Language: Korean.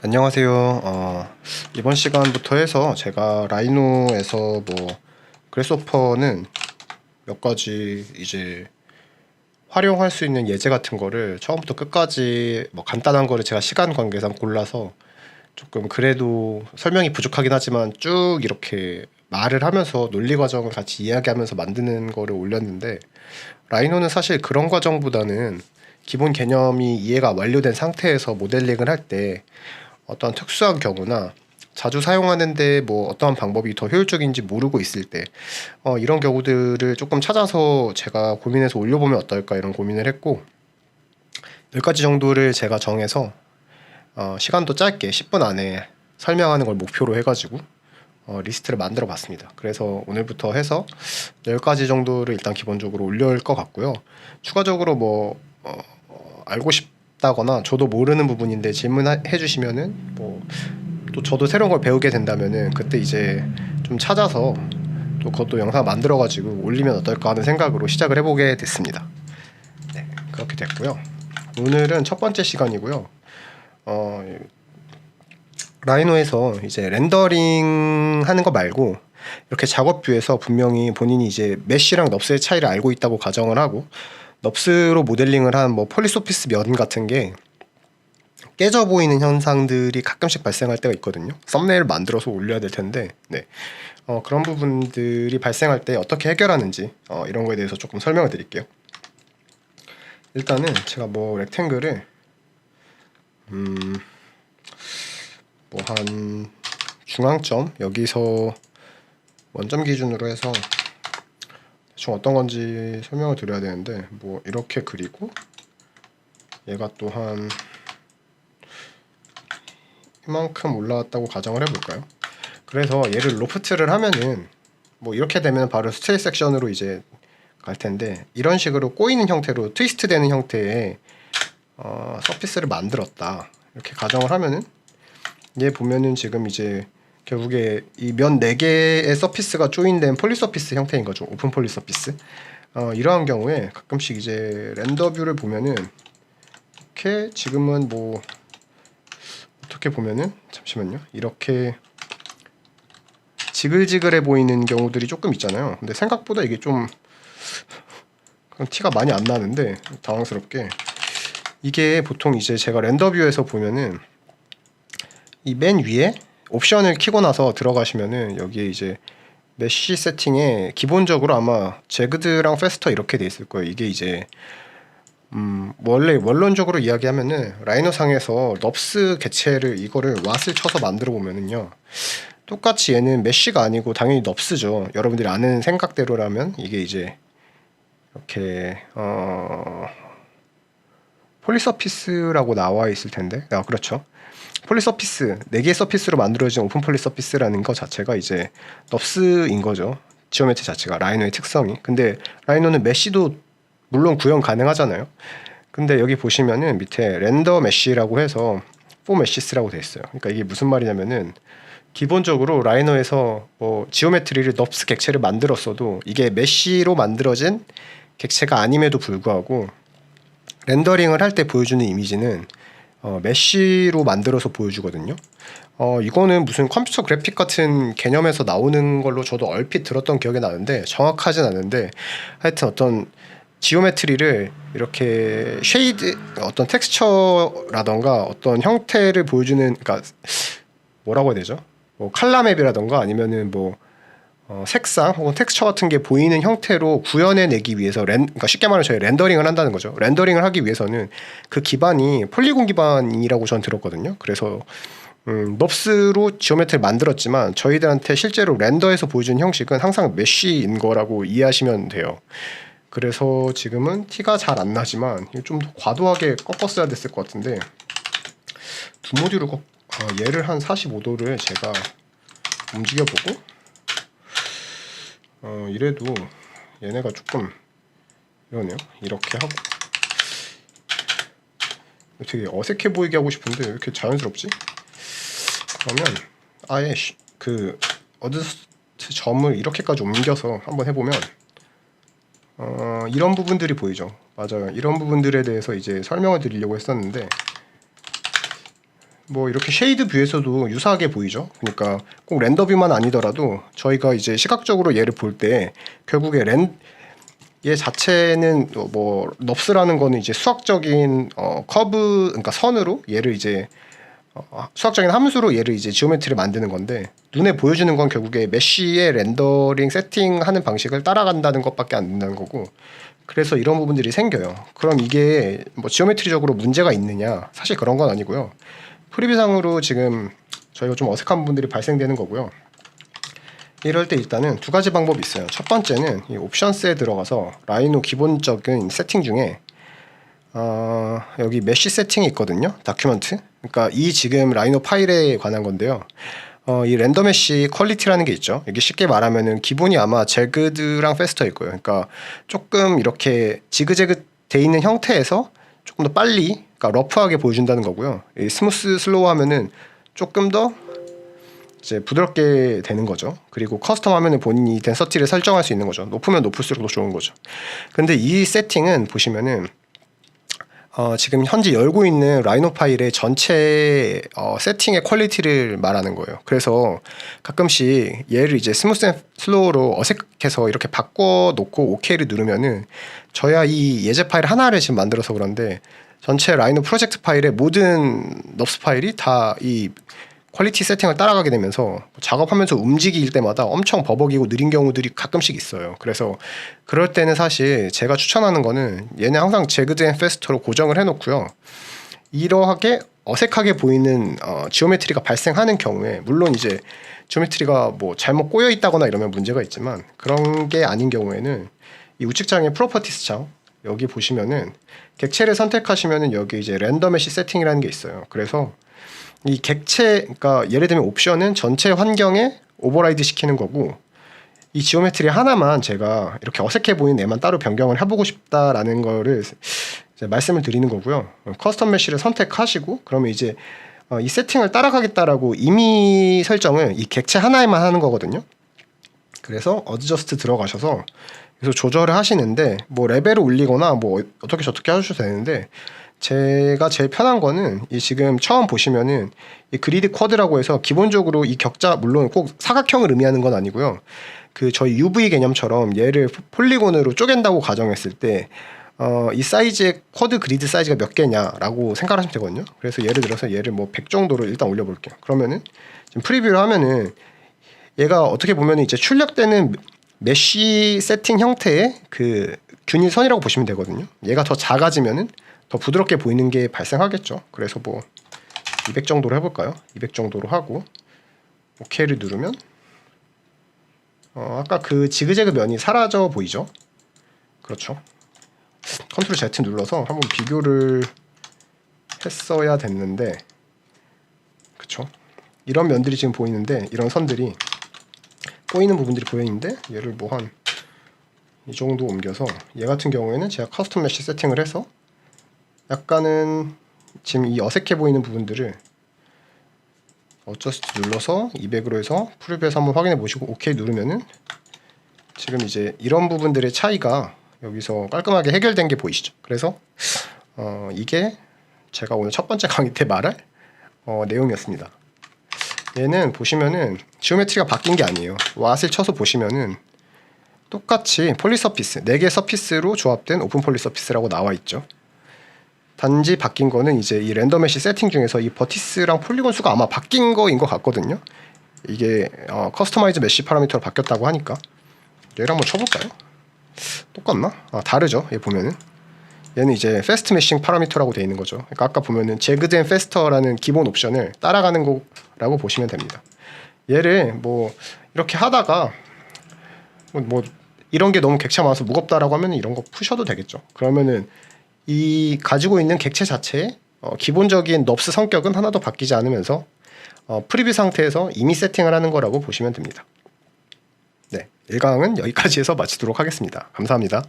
안녕하세요. 이번 시간부터 해서 제가 라이노에서 그래스호퍼는 몇 가지 이제 활용할 수 있는 예제 같은 거를 처음부터 끝까지 간단한 거를 제가 시간 관계상 골라서 조금 그래도 설명이 부족하긴 하지만 쭉 이렇게 말을 하면서 논리 과정을 같이 이야기하면서 만드는 거를 올렸는데, 라이노는 사실 그런 과정보다는 기본 개념이 이해가 완료된 상태에서 모델링을 할 때 어떤 특수한 경우나 자주 사용하는데 어떠한 방법이 더 효율적인지 모르고 있을 때 이런 경우들을 조금 찾아서 제가 고민해서 올려보면 어떨까 이런 고민을 했고, 10가지 정도를 제가 정해서 시간도 짧게 10분 안에 설명하는 걸 목표로 해가지고 리스트를 만들어 봤습니다. 그래서 오늘부터 해서 10가지 정도를 일단 기본적으로 올려올 것 같고요. 추가적으로 알고 싶다거나 저도 모르는 부분인데 질문해 주시면은 또 저도 새로운 걸 배우게 된다면은 그때 이제 좀 찾아서 또 그것도 영상 만들어 가지고 올리면 어떨까 하는 생각으로 시작을 해보게 됐습니다. 네, 그렇게 됐고요. 오늘은 첫 번째 시간이고요. 라이노에서 이제 렌더링 하는 거 말고 이렇게 작업 뷰에서 분명히 본인이 이제 메쉬랑 넙스의 차이를 알고 있다고 가정을 하고, 넙스로 모델링을 한 폴리소피스 면 같은 게 깨져 보이는 현상들이 가끔씩 발생할 때가 있거든요. 썸네일 만들어서 올려야 될 텐데, 네. 그런 부분들이 발생할 때 어떻게 해결하는지 이런 거에 대해서 조금 설명을 드릴게요. 일단은 제가 렉탱글을 한 중앙점 여기서 원점 기준으로 해서 대충 어떤 건지 설명을 드려야 되는데, 이렇게 그리고 얘가 또한 이만큼 올라왔다고 가정을 해볼까요? 그래서 얘를 로프트를 하면은 이렇게 되면 바로 스트레이트 섹션으로 이제 갈 텐데, 이런 식으로 꼬이는 형태로 트위스트 되는 형태의 서피스를 만들었다 이렇게 가정을 하면은, 얘 보면은 지금 이제 결국에 이 면 4개의 서피스가 조인된 폴리서피스 형태인 거죠. 오픈 폴리서피스. 이러한 경우에 가끔씩 이제 렌더 뷰를 보면은 이렇게 지금은 어떻게 보면은, 잠시만요, 이렇게 지글지글해 보이는 경우들이 조금 있잖아요. 근데 생각보다 이게 좀 티가 많이 안 나는데, 당황스럽게 이게 보통 이제 제가 렌더 뷰에서 보면은 이 맨 위에 옵션을 키고 나서 들어가시면은 여기에 이제 메쉬 세팅에 기본적으로 아마 제그드랑 페스터 이렇게 돼 있을 거예요. 이게 이제 원래 원론적으로 이야기하면은 라이노 상에서 넙스 개체를 이거를 왓을 쳐서 만들어 보면은요, 똑같이 얘는 메쉬가 아니고 당연히 넙스죠. 여러분들이 아는 생각대로라면 이게 이제 이렇게 폴리서피스라고 나와 있을 텐데, 그렇죠. 폴리서피스 4개의 서피스로 만들어진 오픈 폴리서피스라는 것 자체가 이제 넙스인 거죠. 지오메트리 자체가, 라이노의 특성이. 근데 라이노는 메쉬도 물론 구현 가능하잖아요. 근데 여기 보시면은 밑에 렌더 메쉬라고 해서 4 메시스라고 돼 있어요. 그러니까 이게 무슨 말이냐면은, 기본적으로 라이노에서 지오메트리를 넙스 객체를 만들었어도 이게 메쉬로 만들어진 객체가 아님에도 불구하고 렌더링을 할 때 보여주는 이미지는 메쉬로 만들어서 보여주거든요. 이거는 무슨 컴퓨터 그래픽 같은 개념에서 나오는 걸로 저도 얼핏 들었던 기억이 나는데 정확하진 않은데, 하여튼 어떤 지오메트리를 이렇게 쉐이드, 어떤 텍스처라던가 어떤 형태를 보여주는, 그러니까 뭐라고 해야 되죠? 칼라맵이라던가 아니면은 색상 혹은 텍스처 같은 게 보이는 형태로 구현해내기 위해서 그러니까 쉽게 말하면 저희 렌더링을 한다는 거죠. 렌더링을 하기 위해서는 그 기반이 폴리곤 기반이라고 전 들었거든요. 그래서 넙스로 지오메트리를 만들었지만 저희들한테 실제로 렌더에서 보여주는 형식은 항상 메쉬인 거라고 이해하시면 돼요. 그래서 지금은 티가 잘 안 나지만 좀 더 과도하게 꺾었어야 됐을 것 같은데, 두 모듈을 얘를 한 45도를 제가 움직여보고 이래도 얘네가 조금 이러네요. 이렇게 하고 되게 어색해 보이게 하고 싶은데 왜 이렇게 자연스럽지? 그러면 아예 그 어드저스트 점을 이렇게까지 옮겨서 한번 해보면 이런 부분들이 보이죠. 맞아요. 이런 부분들에 대해서 이제 설명을 드리려고 했었는데, 뭐 이렇게 쉐이드 뷰에서도 유사하게 보이죠. 그러니까 꼭 렌더 뷰만 아니더라도 저희가 이제 시각적으로 얘를 볼 때 결국에 얘 자체는 뭐 넙스라는 거는 이제 수학적인 커브, 그러니까 선으로 얘를 이제 수학적인 함수로 얘를 이제 지오메트리를 만드는 건데, 눈에 보여주는 건 결국에 메쉬의 렌더링 세팅하는 방식을 따라간다는 것밖에 안 된다는 거고, 그래서 이런 부분들이 생겨요. 그럼 이게 뭐 지오메트리적으로 문제가 있느냐? 사실 그런 건 아니고요. 프리뷰상으로 지금 저희가 좀 어색한 부분들이 발생되는 거고요. 이럴 때 일단은 두 가지 방법이 있어요. 첫 번째는 이 옵션스에 들어가서 라이노 기본적인 세팅 중에 여기 메쉬 세팅이 있거든요. 다큐먼트. 그러니까 이 지금 라이노 파일에 관한 건데요. 이 렌더 메쉬 퀄리티라는 게 있죠. 여기 쉽게 말하면은 기본이 아마 제그드랑 페스터일 거예요. 그러니까 조금 이렇게 지그재그 돼 있는 형태에서 조금 더 빨리, 그러니까 러프하게 보여준다는 거고요. 이 스무스 슬로우 하면은 조금 더 이제 부드럽게 되는 거죠. 그리고 커스텀 하면은 본인이 덴서티를 설정할 수 있는 거죠. 높으면 높을수록 더 좋은 거죠. 근데 이 세팅은 보시면은 지금 현재 열고 있는 라이노 파일의 전체 세팅의 퀄리티를 말하는 거예요. 그래서 가끔씩 얘를 이제 스무스 앤 슬로우로 어색해서 이렇게 바꿔 놓고 OK를 누르면은 저야 이 예제 파일 하나를 지금 만들어서 그런데 전체 라이노 프로젝트 파일의 모든 넙스 파일이 다 이 퀄리티 세팅을 따라가게 되면서 작업하면서 움직일 때마다 엄청 버벅이고 느린 경우들이 가끔씩 있어요. 그래서 그럴 때는 사실 제가 추천하는 거는 얘는 항상 제그드 앤 페스터로 고정을 해놓고요. 이러하게 어색하게 보이는 지오메트리가 발생하는 경우에, 물론 이제 지오메트리가 뭐 잘못 꼬여 있다거나 이러면 문제가 있지만, 그런 게 아닌 경우에는 이 우측창의 프로퍼티스 창 여기 보시면은 객체를 선택하시면은 여기 이제 렌더 메쉬 세팅이라는 게 있어요. 그래서 이 객체, 그러니까 예를 들면 옵션은 전체 환경에 오버라이드 시키는 거고, 이 지오메트리 하나만 제가 이렇게 어색해 보이는 애만 따로 변경을 해보고 싶다라는 거를 이제 말씀을 드리는 거고요. 커스텀 메쉬를 선택하시고, 그러면 이제 이 세팅을 따라가겠다라고 임의 설정을 이 객체 하나에만 하는 거거든요. 그래서 어드저스트 들어가셔서 그래서 조절을 하시는데, 뭐 레벨을 올리거나 뭐 어떻게 저떻게 하셔도 되는데, 제가 제일 편한 거는 이 지금 처음 보시면은 이 그리드 쿼드라고 해서 기본적으로 이 격자, 물론 꼭 사각형을 의미하는 건 아니고요. 그 저희 UV 개념처럼 얘를 폴리곤으로 쪼갠다고 가정했을 때 이 사이즈의 쿼드 그리드 사이즈가 몇 개냐라고 생각하시면 되거든요. 그래서 예를 들어서 얘를 뭐 100 정도로 일단 올려볼게요. 그러면은 지금 프리뷰를 하면은 얘가 어떻게 보면 이제 출력되는 메쉬 세팅 형태의 그 균일 선이라고 보시면 되거든요. 얘가 더 작아지면은 더 부드럽게 보이는 게 발생하겠죠. 그래서 뭐 200 정도로 해볼까요? 200 정도로 하고 OK를 누르면 아까 그 지그재그 면이 사라져 보이죠? 그렇죠. 컨트롤 Z 눌러서 한번 비교를 했어야 됐는데, 그쵸? 이런 면들이 지금 보이는데, 이런 선들이 보이는 부분들이 보이는데, 얘를 뭐 한 이 정도 옮겨서, 얘 같은 경우에는 제가 커스텀 메쉬 세팅을 해서 약간은 지금 이 어색해 보이는 부분들을 어저스트 눌러서 200으로 해서 프리뷰에서 한번 확인해 보시고 OK 누르면은 지금 이제 이런 부분들의 차이가 여기서 깔끔하게 해결된 게 보이시죠? 그래서 이게 제가 오늘 첫 번째 강의 때 말할 내용이었습니다. 얘는 보시면은 지오메트리가 바뀐 게 아니에요. 왓을 쳐서 보시면은 똑같이 폴리서피스 4개 서피스로 조합된 오픈 폴리서피스라고 나와 있죠. 단지 바뀐 거는 이제 이 렌더 메쉬 세팅 중에서 이 버티스랑 폴리곤 수가 아마 바뀐 거인 것 같거든요. 이게 커스터마이즈 메쉬 파라미터로 바뀌었다고 하니까 얘를 한번 쳐볼까요? 똑같나? 다르죠. 얘 보면은 얘는 이제 패스트 메싱 파라미터라고 되어 있는 거죠. 그러니까 아까 보면은 제그드 앤 페스터라는 기본 옵션을 따라가는 거라고 보시면 됩니다. 얘를 뭐 이렇게 하다가 뭐 이런 게 너무 객체가 많아서 무겁다라고 하면 이런 거 푸셔도 되겠죠. 그러면은 이 가지고 있는 객체 자체의 기본적인 넙스 성격은 하나도 바뀌지 않으면서 프리뷰 상태에서 이미 세팅을 하는 거라고 보시면 됩니다. 네, 1강은 여기까지 해서 마치도록 하겠습니다. 감사합니다.